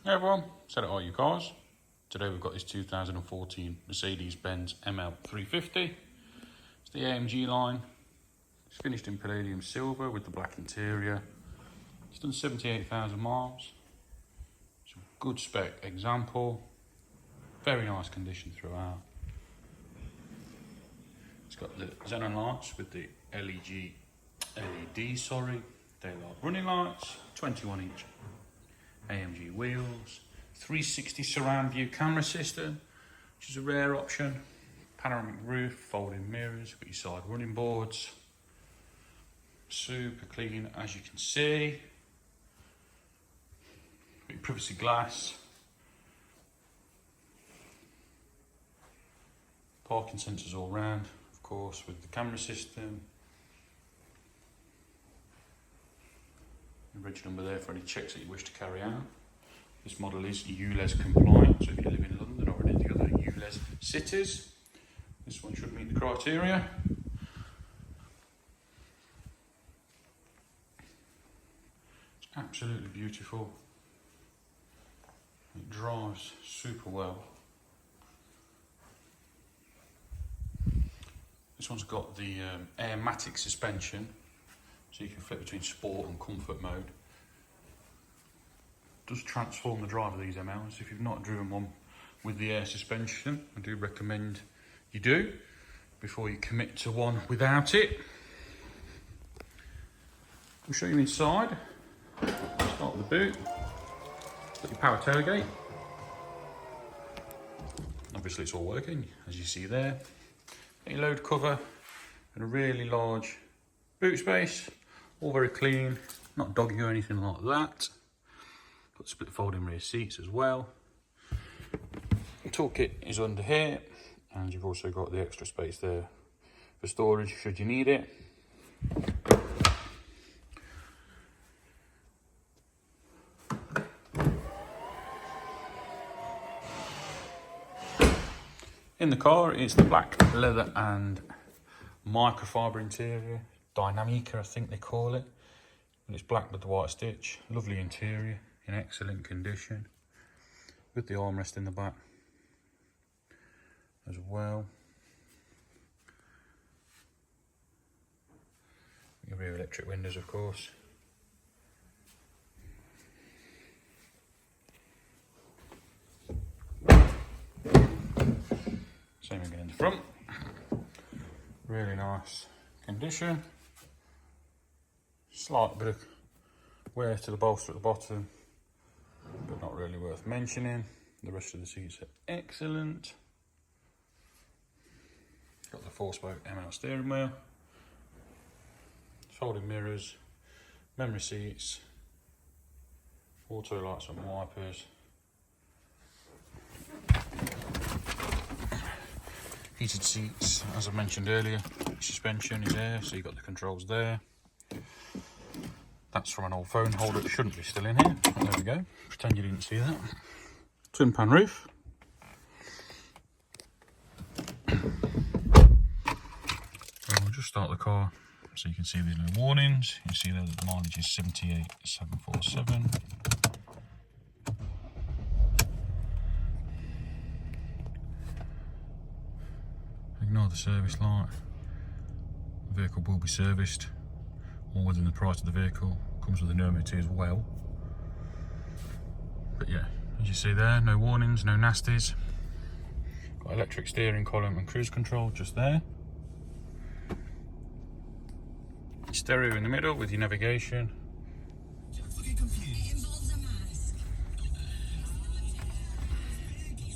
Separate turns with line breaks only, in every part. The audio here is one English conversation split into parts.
Hey everyone, set at R U Cars. Today we've got this 2014 Mercedes Benz ML350. It's the AMG line. It's finished in palladium silver with the black interior. It's done 78,000 miles. It's a good spec example. Very nice condition throughout. It's got the xenon lights with the LED, daylight running lights, 21-inch AMG wheels, 360 surround view camera system, which is a rare option, panoramic roof, folding mirrors, got your side running boards, super clean as you can see, got your privacy glass, parking sensors all round, of course, with the camera system. Reg number there for any checks that you wish to carry out. This model is ULEZ compliant, so if you live in London or any of the other ULEZ cities, this one should meet the criteria. It's absolutely beautiful. It drives super well. This one's got the airmatic suspension, so you can flip between sport and comfort mode. Does transform the drive of these MLs. If you've not driven one with the air suspension, I do recommend you do before you commit to one without it. We'll show you inside. Start with the boot. Got your power tailgate. Obviously it's all working, as you see there. Got your load cover and a really large boot space. All very clean, not doggy or anything like that. Got split folding rear seats as well. The toolkit is under here, and you've also got the extra space there for storage should you need it. In the car, it's the black leather and microfiber interior. Dynamica, I think they call it. And it's black with the white stitch. Lovely interior, in excellent condition. With the armrest in the back as well. Your rear electric windows, of course. Same again in the front. Really nice condition. Slight bit of wear to the bolster at the bottom, but not really worth mentioning. The rest of the seats are excellent. Got the 4-spoke ML steering wheel, folding mirrors, memory seats, auto lights and wipers, heated seats, as I mentioned earlier. Suspension is there, so you've got the controls there. That's from an old phone holder, it shouldn't be still in here. There we go, pretend you didn't see that. Twin pan roof. We'll just start the car so you can see there's no warnings. You see there that the mileage is 78,747. Ignore the service light. The vehicle will be serviced, all within the price of the vehicle. Comes with an MOT as well. But yeah, as you see there, no warnings, no nasties. Got electric steering column and cruise control just there. Stereo in the middle with your navigation.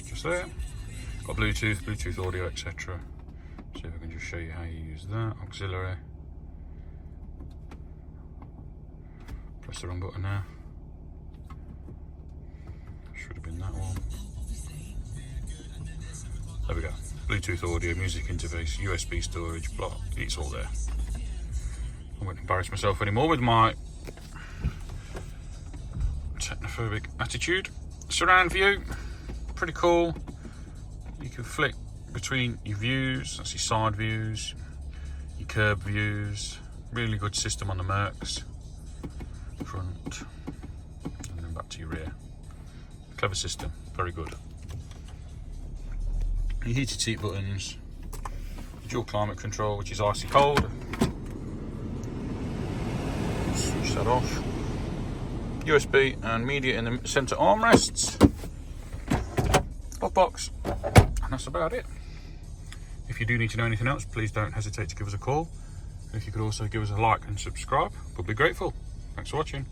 Just there. Got Bluetooth audio, etc. See if I can just show you how you use that. Auxiliary. Press the wrong button now. Should have been that one. There we go. Bluetooth audio, music interface, USB storage, block. It's all there. I won't embarrass myself anymore with my technophobic attitude. Surround view, pretty cool. You can flick between your views. That's your side views, your curb views. Really good system on the Mercs. Front, and then back to your rear. Clever system, very good. Your heated seat buttons, dual climate control, which is icy cold. Switch that off. USB and media in the centre armrests. Glove box, and that's about it. If you do need to know anything else, please don't hesitate to give us a call. And if you could also give us a like and subscribe, we'll be grateful. Thanks for watching.